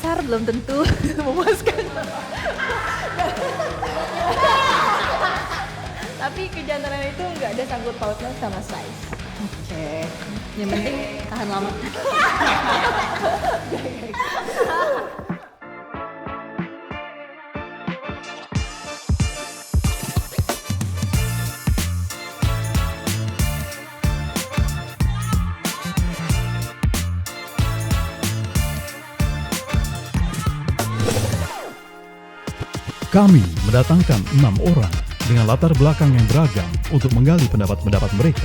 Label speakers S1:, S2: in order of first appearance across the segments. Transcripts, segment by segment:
S1: besar belum tentu memuaskan. Tapi kejantanan itu nggak ada sangkut pautnya sama size.
S2: Oke. Yang penting tahan lama.
S3: Kami mendatangkan 6 orang dengan latar belakang yang beragam untuk menggali pendapat-pendapat mereka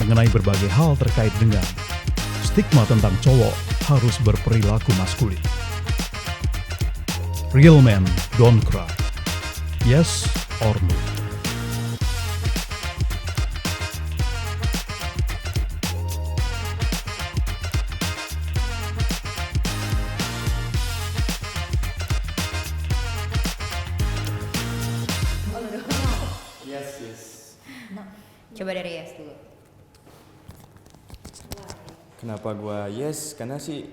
S3: mengenai berbagai hal terkait dengan stigma tentang cowok harus berperilaku maskulin. Real men don't cry. Yes or no?
S2: Coba dari Yes dulu.
S4: Kenapa gua yes? Karena sih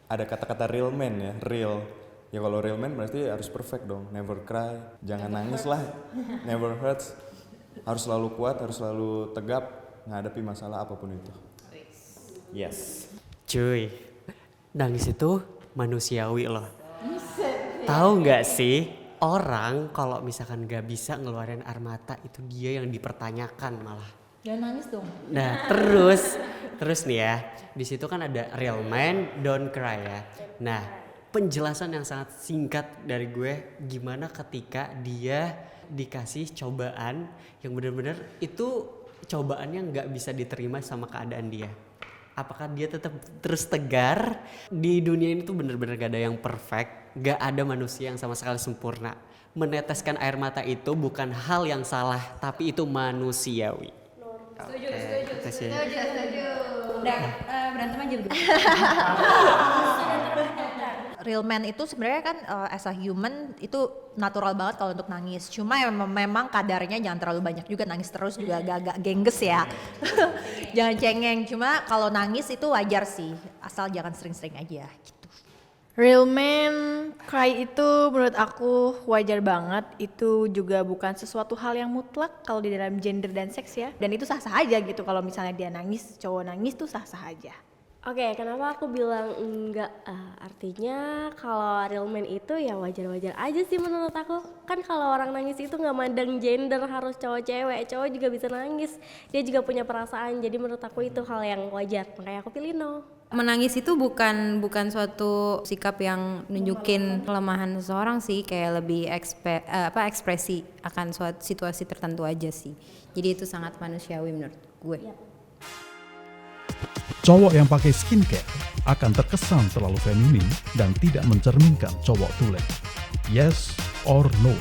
S4: ada kata-kata real man ya, real. Ya kalau real man berarti harus perfect dong, never cry, jangan nangis lah, never hurts. Harus selalu kuat, harus selalu tegap menghadapi masalah apapun itu. Yes.
S5: Cuy, nangis itu manusiawi loh. Tahu nggak sih, orang kalau misalkan nggak bisa ngeluarin air mata itu dia yang dipertanyakan malah.
S2: Jangan nangis dong.
S5: Nah terus nih ya, di situ kan ada real man don't cry ya. Nah penjelasan yang sangat singkat dari gue gimana ketika dia dikasih cobaan yang benar-benar itu cobaannya nggak bisa diterima sama keadaan dia. Apakah dia tetap terus tegar? Di dunia ini tuh benar-benar gak ada yang perfect, gak ada manusia yang sama sekali sempurna. Meneteskan air mata itu bukan hal yang salah, tapi itu manusiawi.
S2: Setuju. Udah, berantem aja berdua.
S1: Real man itu sebenarnya kan as a human itu natural banget kalau untuk nangis. Cuma memang kadarnya jangan terlalu banyak juga, nangis terus juga agak-agak gengges ya. Jangan cengeng. Cuma kalau nangis itu wajar sih, asal jangan sering-sering aja gitu.
S6: Real man cry itu menurut aku wajar banget. Itu juga bukan sesuatu hal yang mutlak kalau di dalam gender dan seks ya. Dan itu sah-sah aja gitu kalau misalnya dia nangis, cowok nangis tuh sah-sah aja.
S7: Oke, kenapa aku bilang enggak? Artinya kalau real man itu ya wajar-wajar aja sih menurut aku. Kan kalau orang nangis itu nggak mandang gender harus cowok cewek, cowok juga bisa nangis. Dia juga punya perasaan, jadi menurut aku itu hal yang wajar. Makanya aku pilih no.
S2: Menangis itu bukan suatu sikap yang nunjukin kelemahan seseorang sih, kayak lebih ekspresi akan suatu situasi tertentu aja sih. Jadi itu sangat manusiawi menurut gue.
S3: Cowok yang pakai skincare akan terkesan terlalu feminin dan tidak mencerminkan cowok tulen. Yes or no?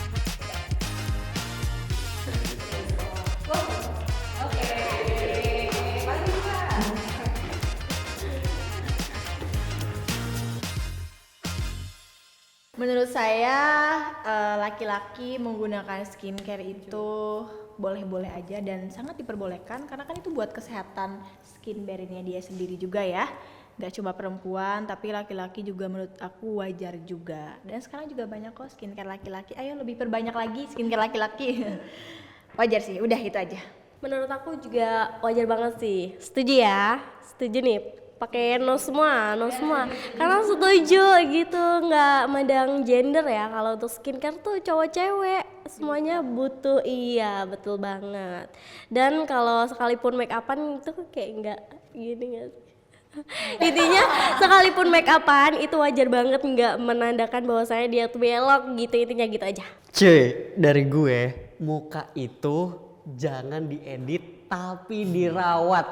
S6: Menurut saya laki-laki menggunakan skincare itu boleh-boleh aja dan sangat diperbolehkan karena kan itu buat kesehatan skin barrier-nya dia sendiri juga ya. Gak cuma perempuan tapi laki-laki juga menurut aku wajar juga. Dan sekarang juga banyak kok skincare laki-laki. Ayo lebih perbanyak lagi skincare laki-laki. Wajar sih, udah itu aja.
S7: Menurut aku juga wajar banget sih. Setuju ya? Setuju nih. Pakai no semua. Karena setuju gitu, nggak mandang gender ya. Kalau untuk skincare tuh cowok cewek semuanya butuh, iya betul banget. Dan kalau sekalipun make upan itu kayak nggak gini nggak sih? Intinya sekalipun make upan itu wajar banget, nggak menandakan bahwa saya dia tuh belok gitu, intinya gitu aja.
S5: Cuy, dari gue muka itu jangan diedit tapi dirawat.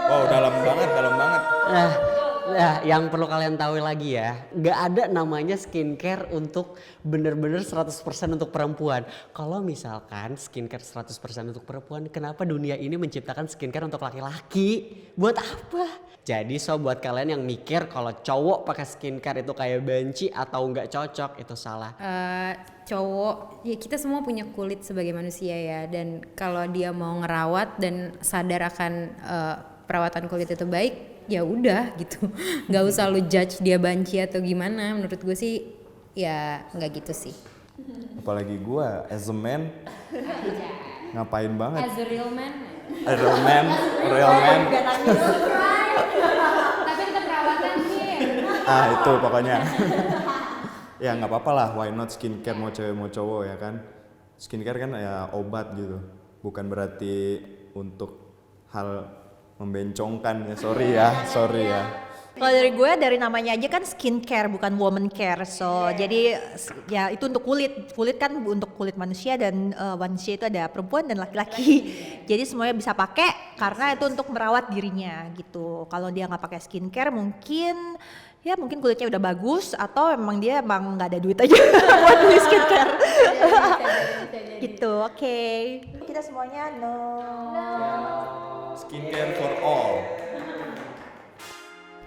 S4: Wow, dalam banget.
S5: Nah, yang perlu kalian tahu lagi ya, gak ada namanya skincare untuk bener-bener 100% untuk perempuan. Kalau misalkan skincare 100% untuk perempuan, kenapa dunia ini menciptakan skincare untuk laki-laki? Buat apa? Jadi buat kalian yang mikir kalau cowok pakai skincare itu kayak benci atau gak cocok, itu salah.
S2: Cowok, ya kita semua punya kulit sebagai manusia ya, dan kalau dia mau ngerawat dan sadar akan perawatan kulit itu baik, ya udah gitu. Nggak usah lu judge dia banci atau gimana. Menurut gue sih ya nggak gitu sih.
S4: Apalagi gue as a man ngapain banget.
S2: As a real man.
S4: A real man, real man.
S2: Tapi tetap perawatan sih.
S4: Itu pokoknya. Ya nggak apa-apa lah, why not skincare mau cewek mau cowok ya kan. Skincare kan ya obat gitu, bukan berarti untuk hal membencongkan ya, sorry ya.
S1: Kalau dari gue, dari namanya aja kan skincare bukan woman care, so jadi ya itu untuk kulit kan untuk kulit manusia, dan manusia itu ada perempuan dan laki-laki. Jadi semuanya bisa pakai karena itu untuk merawat dirinya gitu. Kalau dia nggak pakai skincare mungkin kulitnya udah bagus, atau emang dia emang nggak ada duit aja buat beli skincare. Gitu, oke. Kita semuanya no.
S4: Skincare for all.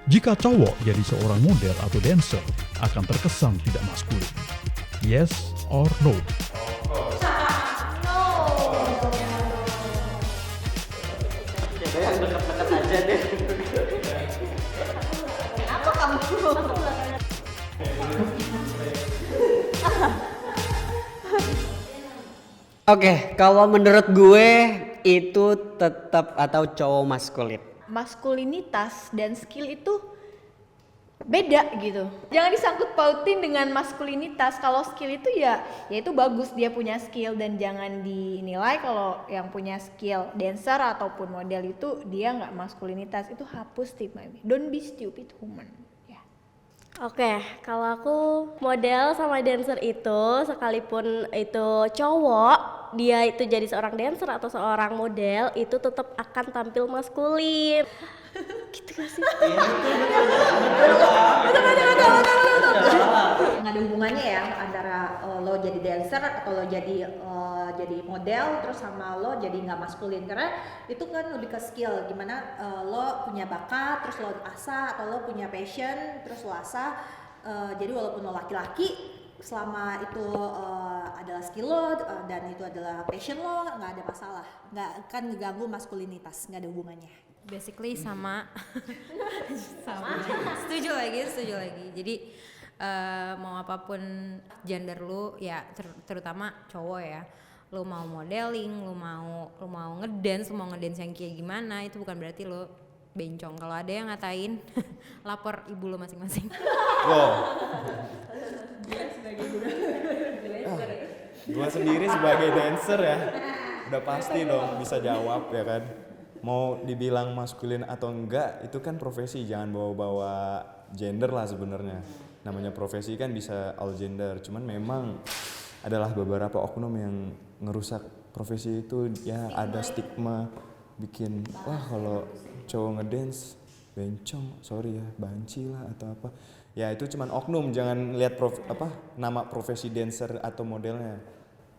S3: Jika cowok jadi seorang model atau dancer, akan terkesan tidak maskulin. Yes or no?
S5: Yang deket-deket aja deh. Oke, kalau menurut gue itu tetap atau cowok maskulin.
S6: Maskulinitas dan skill itu beda gitu. Jangan disangkut pautin dengan maskulinitas. Kalau skill itu ya itu bagus, dia punya skill, dan jangan dinilai kalau yang punya skill dancer ataupun model itu dia nggak maskulinitas. Itu hapus stigma ini. Don't be stupid woman. Ya.
S7: Oke, kalau aku model sama dancer itu sekalipun itu cowok, dia itu jadi seorang dancer atau seorang model, itu tetap akan tampil maskulin. Gitu gak sih?
S1: Nggak ada hubungannya ya antara lo jadi dancer atau lo jadi model terus sama lo jadi nggak maskulin, karena itu kan lebih ke skill, gimana lo punya bakat terus lo asah, atau lo punya passion terus lo asah. Jadi walaupun lo laki-laki, selama itu adalah skill lo dan itu adalah passion lo, nggak ada masalah, nggak akan ngeganggu maskulinitas, nggak ada hubungannya.
S2: Basically sama. Setuju lagi. Jadi mau apapun gender lu ya, terutama cowok ya, lu mau modeling, lu mau ngedance, lu mau ngedance yang kayak gimana, itu bukan berarti lu bencong. Kalau ada yang ngatain, lapor ibu lu masing-masing.
S4: Wow. Gua sendiri sebagai dancer ya, udah pasti dong bisa jawab ya kan. Mau dibilang maskulin atau enggak, itu kan profesi, jangan bawa-bawa gender lah sebenarnya. Namanya profesi kan bisa all gender, cuman memang adalah beberapa oknum yang ngerusak profesi itu ya, ada stigma bikin wah kalau cowok ngedance bencong, sorry ya, banci lah atau apa. Ya itu cuman oknum, jangan lihat nama profesi dancer atau modelnya.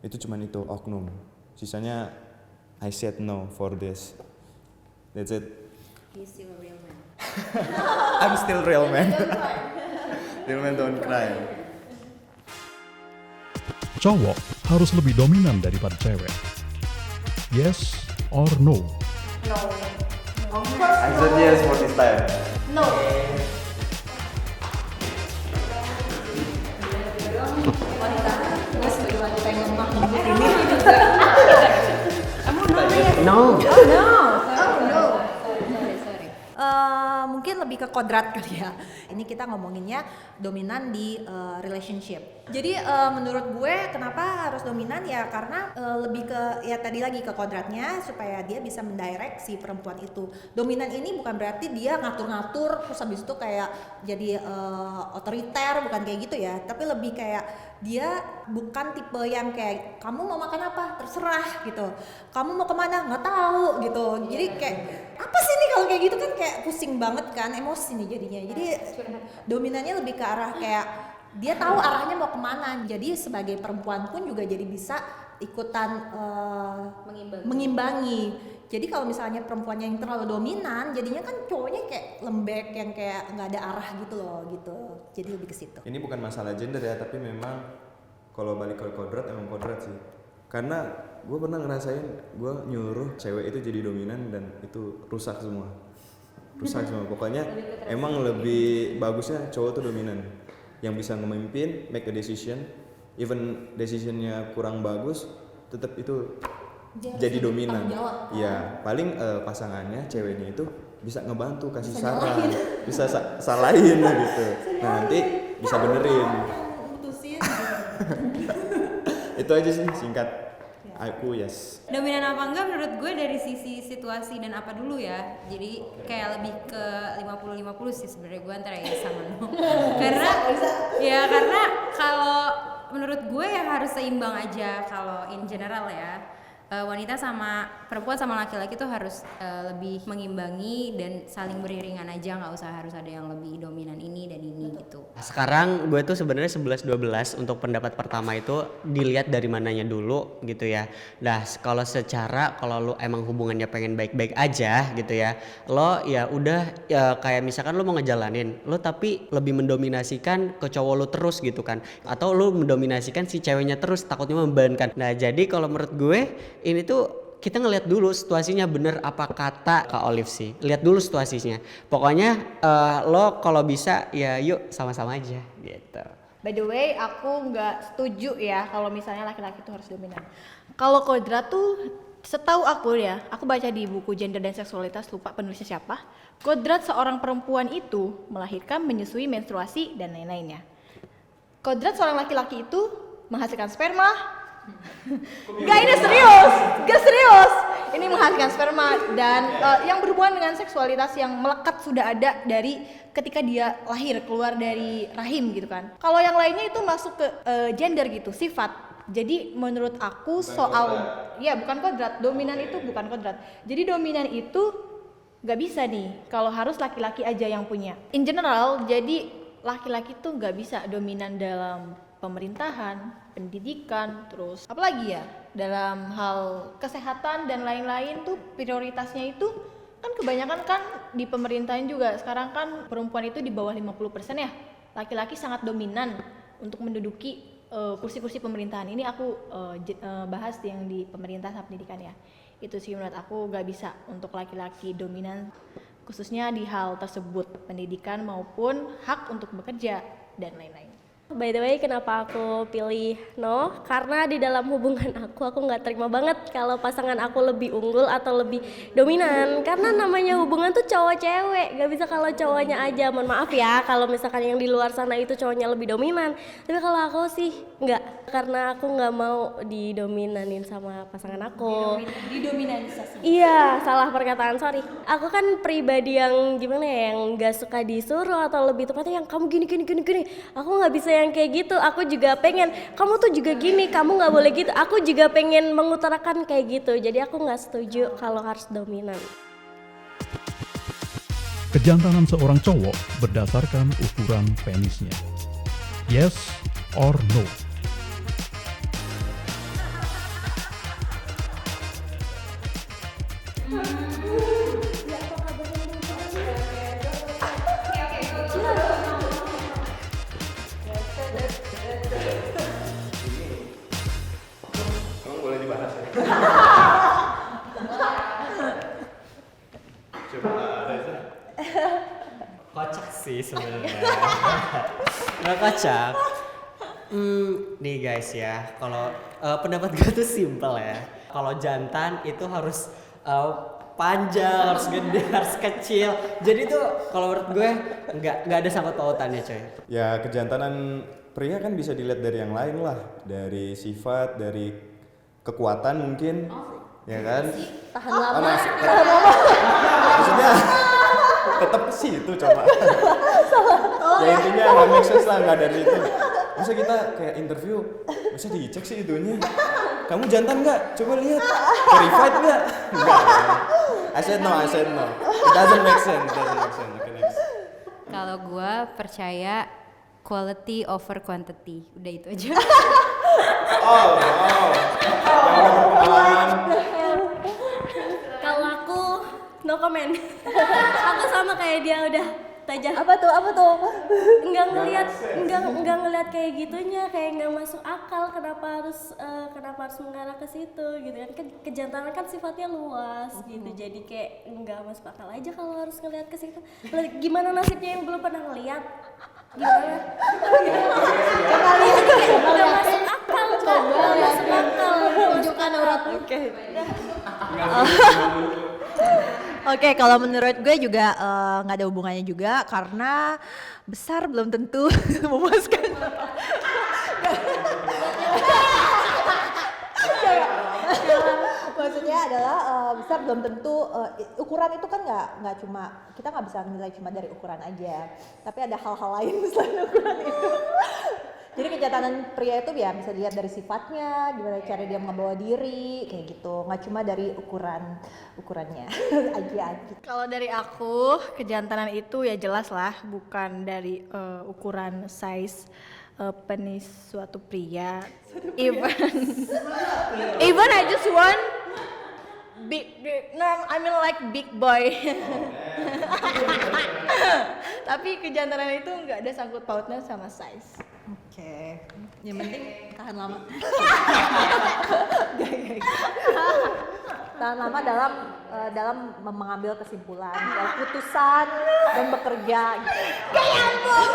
S4: Itu cuman itu oknum. Sisanya I said no for this. That's it.
S2: He's still a real man.
S4: I'm still real man. Real man don't cry.
S3: Cowok harus lebih dominan daripada cewek. Yes or no?
S4: I said yes for this time.
S5: No.
S1: Mungkin lebih ke kodrat kali ya. Ini kita ngomonginnya dominan di relationship. Jadi menurut gue kenapa harus dominan ya, karena lebih ke ya tadi lagi ke kodratnya, supaya dia bisa mendirect si perempuan itu. Dominan ini bukan berarti dia ngatur-ngatur terus habis itu kayak jadi otoriter, bukan kayak gitu ya. Tapi lebih kayak dia bukan tipe yang kayak kamu mau makan apa terserah gitu, kamu mau kemana nggak tahu gitu. Jadi kayak apa sih nih kalau kayak gitu kan, kayak pusing banget kan, emosi nih jadinya. Jadi dominannya lebih ke arah kayak dia tahu arahnya mau kemana. Jadi sebagai perempuan pun juga jadi bisa ikutan mengimbangi. Jadi kalau misalnya perempuannya yang terlalu dominan, jadinya kan cowoknya kayak lembek yang kayak nggak ada arah gitu loh gitu. Jadi lebih ke situ.
S4: Ini bukan masalah gender ya, tapi memang kalau balik ke kodrat emang kodrat sih. Karena gue pernah ngerasain gue nyuruh cewek itu jadi dominan dan itu rusak semua. rusak semua. Pokoknya emang lebih bagusnya cowok tuh dominan, yang bisa memimpin, make a decision, even decisionnya kurang bagus, tetap itu jadi dominan. Ya paling pasangannya ceweknya itu bisa ngebantu, kasih saran, bisa salahin lah gitu. Nah nanti bisa benerin. Itu aja sih singkat aku. Yes.
S2: Dominan apa enggak menurut gue dari sisi situasi dan apa dulu ya. Jadi kayak lebih ke 50-50 sih sebenarnya gue antara ya sama no. Karena kalau menurut gue ya harus seimbang aja kalau in general ya. Wanita sama perempuan sama laki-laki tuh harus lebih mengimbangi dan saling beriringan aja, nggak usah harus ada yang lebih dominan ini dan ini gitu.
S5: Sekarang gue tuh sebenarnya 11-12 untuk pendapat pertama itu dilihat dari mananya dulu gitu ya. Nah kalau lu emang hubungannya pengen baik-baik aja gitu ya, lo ya udah ya kayak misalkan lo mau ngejalanin, lo tapi lebih mendominasikan ke cowok lo terus gitu kan, atau lo mendominasikan si ceweknya terus takutnya membebankan. Nah jadi kalau menurut gue ini tuh kita ngelihat dulu situasinya bener apa kata Kak Olive sih. Lihat dulu situasinya. Pokoknya lo kalau bisa ya yuk sama-sama aja gitu.
S6: By the way, aku nggak setuju ya kalau misalnya laki-laki itu harus dominan. Kalau kodrat tuh setahu aku ya, aku baca di buku Gender dan Seksualitas, lupa penulisnya siapa. Kodrat seorang perempuan itu melahirkan, menyusui, menstruasi dan lain-lainnya. Kodrat seorang laki-laki itu menghasilkan sperma. Gak, ini serius, gak serius. Ini menghasilkan sperma dan yang berhubungan dengan seksualitas yang melekat sudah ada dari ketika dia lahir, keluar dari rahim gitu kan. Kalau yang lainnya itu masuk ke gender gitu, sifat. Jadi menurut aku bukan kodrat, dominan itu bukan kodrat. Jadi dominan itu gak bisa nih kalau harus laki-laki aja yang punya. In general, jadi laki-laki tuh gak bisa dominan dalam pemerintahan, pendidikan, terus apalagi ya dalam hal kesehatan dan lain-lain tuh prioritasnya itu kan kebanyakan kan di pemerintahan juga sekarang kan perempuan itu di bawah 50% ya, laki-laki sangat dominan untuk menduduki kursi-kursi pemerintahan. Ini aku bahas yang di pemerintah sama pendidikan ya. Itu sih menurut aku gak bisa untuk laki-laki dominan khususnya di hal tersebut, pendidikan maupun hak untuk bekerja dan lain-lain.
S7: By the way, kenapa aku pilih no? Karena di dalam hubungan aku nggak terima banget kalau pasangan aku lebih unggul atau lebih dominan. Karena namanya hubungan tuh cowok cewek, nggak bisa kalau cowoknya aja. Mohon maaf ya, kalau misalkan yang di luar sana itu cowoknya lebih dominan. Tapi kalau aku sih nggak, karena aku nggak mau didominanin sama pasangan aku.
S6: Didominalisasi.
S7: Iya, salah perkataan, sorry. Aku kan pribadi yang gimana ya, yang nggak suka disuruh atau lebih tepatnya yang kamu gini. Aku nggak bisa yang kayak gitu. Aku juga pengen kamu tuh juga gini, kamu nggak boleh gitu. Aku juga pengen mengutarakan kayak gitu. Jadi aku nggak setuju kalau harus dominan.
S3: Kejantanan seorang cowok berdasarkan ukuran penisnya. Yes or no?
S5: Kocak sih sebenarnya. Nggak kocak. Nih guys ya, kalau pendapat gue tuh simple ya. Kalau jantan itu harus panjang, harus gede, harus kecil. Jadi tuh kalau menurut gue nggak ada sangkut pautannya coy.
S4: Ya kejantanan pria kan bisa dilihat dari yang lain lah, dari sifat, dari kekuatan mungkin, ya kan?
S1: Tahan lama.
S4: Maksudnya tetap sih itu coba. Ya intinya nggak make sense lah, nggak dari itu. Masa kita kayak interview, masa dicek sih itunya? Kamu jantan nggak? Coba lihat. Verified nggak? Nggak. I said no. It doesn't make sense. Okay, next.
S2: Kalau gue percaya quality over quantity, udah itu aja.
S4: Oh. Yang udah berpengalaman.
S7: Kalau aku no comment. Aku sama kayak dia, udah aja.
S1: Apa tuh?
S7: Nggak ngelihat kayak gitunya, kayak nggak masuk akal kenapa harus mengarah ke situ gitu kan. Kejantanan kan sifatnya luas gitu, jadi kayak nggak masuk akal aja kalau harus ngelihat ke situ. Gimana nasibnya yang belum pernah ngelihat? Gimana? Nggak masuk akal, nggak masuk akal.
S6: Tunjukkan aurat.
S1: Oke, kalau menurut gue juga nggak ada hubungannya juga karena besar belum tentu memuaskan. Maksudnya adalah besar belum tentu ukuran itu kan nggak cuma kita nggak bisa nilai cuma dari ukuran aja, tapi ada hal-hal lain selain ukuran itu. Jadi kejantanan pria itu ya bisa dilihat dari sifatnya, gimana cara dia membawa diri, kayak gitu. Nggak cuma dari ukurannya aja.
S6: Kalau dari aku, kejantanan itu ya jelas lah bukan dari ukuran size penis suatu pria. Even I just want big, no, I mean like big boy. Tapi kejantanan itu nggak ada sangkut pautnya sama size.
S1: Oke, yang penting tahan lama. Tahan lama dalam mengambil kesimpulan, keputusan dan bekerja. Gitu. Kayak ampun.